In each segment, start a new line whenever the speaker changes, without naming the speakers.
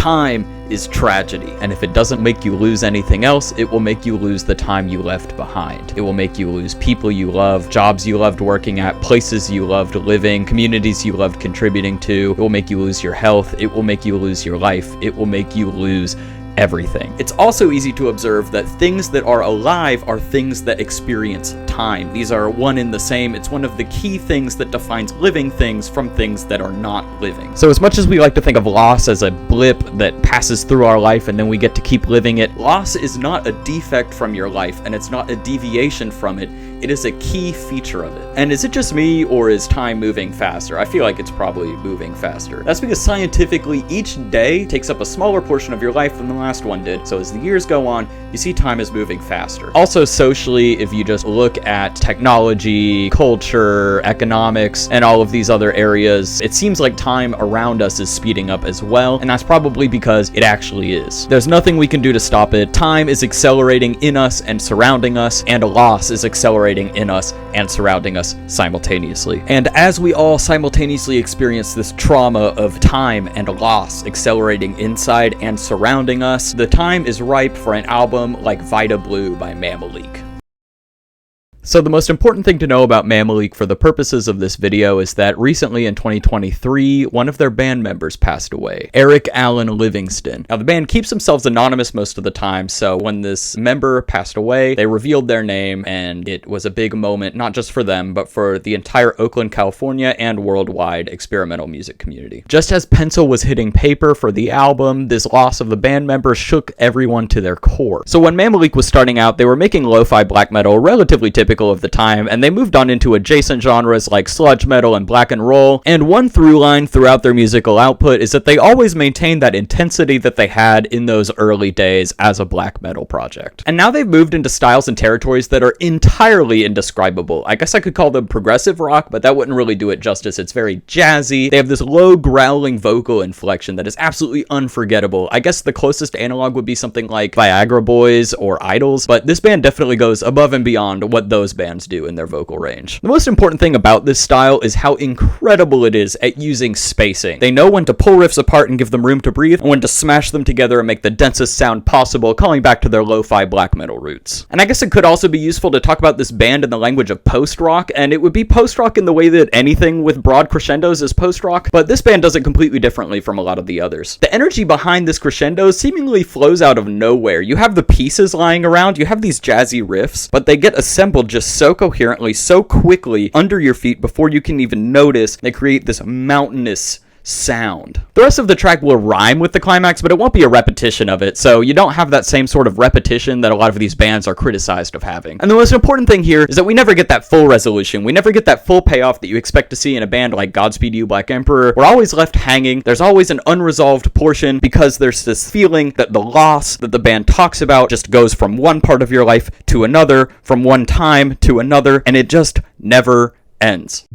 Time is tragedy, and if it doesn't make you lose anything else, it will make you lose the time you left behind. It will make you lose people you love, jobs you loved working at, places you loved living, communities you loved contributing to. It will make you lose your health. It will make you lose your life. It will make you lose everything. It's also easy to observe that things that are alive are things that experience time. These are one in the same. It's one of the key things that defines living things from things that are not living. So as much as we like to think of loss as a blip that passes through our life and then we get to keep living it, loss is not a defect from your life, and it's not a deviation from it. It is a key feature of it. And is it just me, or is time moving faster? I feel like it's probably moving faster. That's because scientifically, each day takes up a smaller portion of your life than the last one did. So as the years go on, you see time is moving faster. Also socially, if you just look at technology, culture, economics, and all of these other areas, it seems like time around us is speeding up as well. And that's probably because it actually is. There's nothing we can do to stop it. Time is accelerating in us and surrounding us, and a loss is accelerating in us and surrounding us simultaneously. And as we all simultaneously experience this trauma of time and loss accelerating inside and surrounding us, the time is ripe for an album like Vita Blue by Mamaleek. So the most important thing to know about Mamaleek for the purposes of this video is that recently in 2023, one of their band members passed away, Eric Allen Livingston. Now the band keeps themselves anonymous most of the time, so when this member passed away, they revealed their name, and it was a big moment, not just for them, but for the entire Oakland, California, and worldwide experimental music community. Just as pencil was hitting paper for the album, this loss of the band member shook everyone to their core. So when Mamaleek was starting out, they were making lo-fi black metal, relatively typical of the time, and they moved on into adjacent genres like sludge metal and black and roll, and one through line throughout their musical output is that they always maintained that intensity that they had in those early days as a black metal project. And now they've moved into styles and territories that are entirely indescribable. I guess I could call them progressive rock, but that wouldn't really do it justice. It's very jazzy. They have this low growling vocal inflection that is absolutely unforgettable. I guess the closest analog would be something like Viagra Boys or Idols, but this band definitely goes above and beyond what those bands do in their vocal range. The most important thing about this style is how incredible it is at using spacing. They know when to pull riffs apart and give them room to breathe, and when to smash them together and make the densest sound possible, calling back to their lo-fi black metal roots. And I guess it could also be useful to talk about this band in the language of post-rock, and it would be post-rock in the way that anything with broad crescendos is post-rock, but this band does it completely differently from a lot of the others. The energy behind this crescendo seemingly flows out of nowhere. You have the pieces lying around, you have these jazzy riffs, but they get assembled just so coherently, so quickly under your feet before you can even notice. They create this mountainous sound. The rest of the track will rhyme with the climax, but it won't be a repetition of it, so you don't have that same sort of repetition that a lot of these bands are criticized of having. And the most important thing here is that we never get that full resolution. We never get that full payoff that you expect to see in a band like Godspeed You Black Emperor. We're always left hanging. There's always an unresolved portion because there's this feeling that the loss that the band talks about just goes from one part of your life to another, from one time to another, and it just never ends.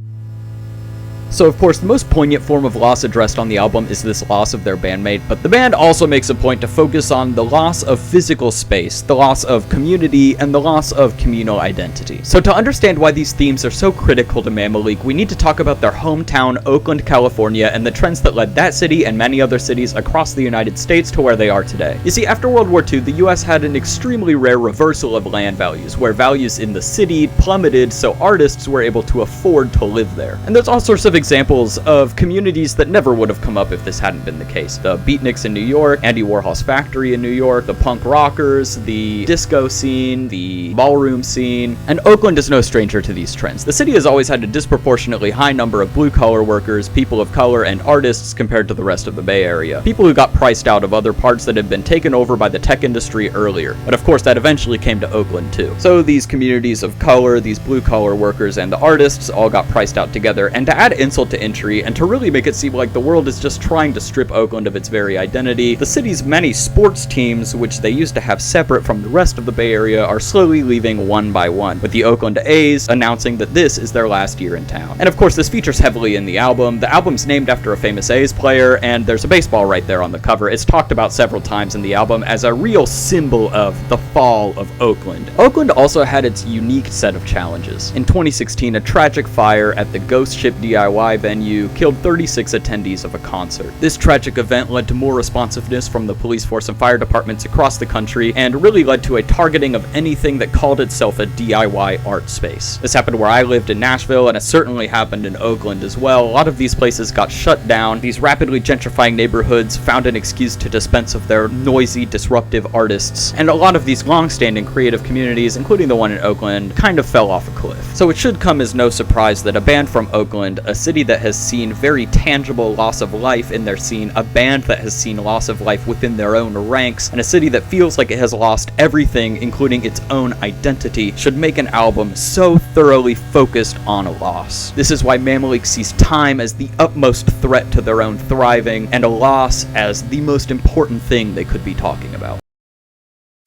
So of course, the most poignant form of loss addressed on the album is this loss of their bandmate, but the band also makes a point to focus on the loss of physical space, the loss of community, and the loss of communal identity. So to understand why these themes are so critical to Mamaleek, we need to talk about their hometown, Oakland, California, and the trends that led that city and many other cities across the United States to where they are today. You see, after World War II, the US had an extremely rare reversal of land values, where values in the city plummeted so artists were able to afford to live there. And there's all sorts of examples of communities that never would have come up if this hadn't been the case. The beatniks in New York, Andy Warhol's factory in New York, the punk rockers, the disco scene, the ballroom scene, and Oakland is no stranger to these trends. The city has always had a disproportionately high number of blue-collar workers, people of color, and artists compared to the rest of the Bay Area. People who got priced out of other parts that had been taken over by the tech industry earlier. But of course, that eventually came to Oakland too. So these communities of color, these blue-collar workers, and the artists all got priced out together, and to add insult to injury, and to really make it seem like the world is just trying to strip Oakland of its very identity, the city's many sports teams, which they used to have separate from the rest of the Bay Area, are slowly leaving one by one, with the Oakland A's announcing that this is their last year in town. And of course, this features heavily in the album. The album's named after a famous A's player, and there's a baseball right there on the cover. It's talked about several times in the album as a real symbol of the fall of Oakland. Oakland also had its unique set of challenges. In 2016, a tragic fire at the Ghost Ship DIY DIY venue killed 36 attendees of a concert. This tragic event led to more responsiveness from the police force and fire departments across the country, and really led to a targeting of anything that called itself a DIY art space. This happened where I lived in Nashville, and it certainly happened in Oakland as well. A lot of these places got shut down. These rapidly gentrifying neighborhoods found an excuse to dispense of their noisy, disruptive artists, and a lot of these long-standing creative communities, including the one in Oakland, kind of fell off a cliff. So it should come as no surprise that a band from Oakland, a city that has seen very tangible loss of life in their scene, a band that has seen loss of life within their own ranks, and a city that feels like it has lost everything, including its own identity, should make an album so thoroughly focused on a loss. This is why Mamaleek sees time as the utmost threat to their own thriving, and a loss as the most important thing they could be talking about.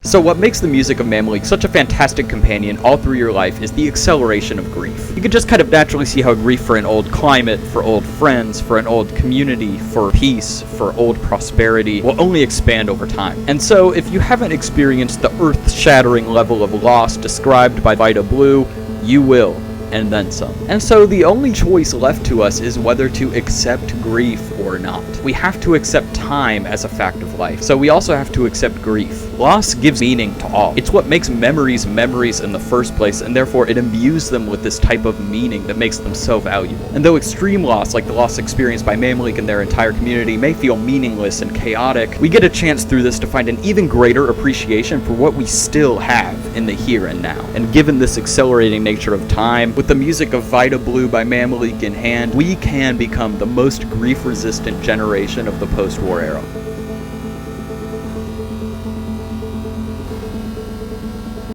So what makes the music of Mamaleek such a fantastic companion all through your life is the acceleration of grief. You can just kind of naturally see how grief for an old climate, for old friends, for an old community, for peace, for old prosperity will only expand over time. And so if you haven't experienced the earth-shattering level of loss described by Vita Blue, you will. And then some. And so the only choice left to us is whether to accept grief or not. We have to accept time as a fact of life, so we also have to accept grief. Loss gives meaning to all. It's what makes memories memories in the first place, and therefore it imbues them with this type of meaning that makes them so valuable. And though extreme loss, like the loss experienced by Mamaleek and their entire community, may feel meaningless and chaotic, we get a chance through this to find an even greater appreciation for what we still have in the here and now. And given this accelerating nature of time, with the music of Vita Blue by Mamaleek in hand, we can become the most grief-resistant generation of the post-war era.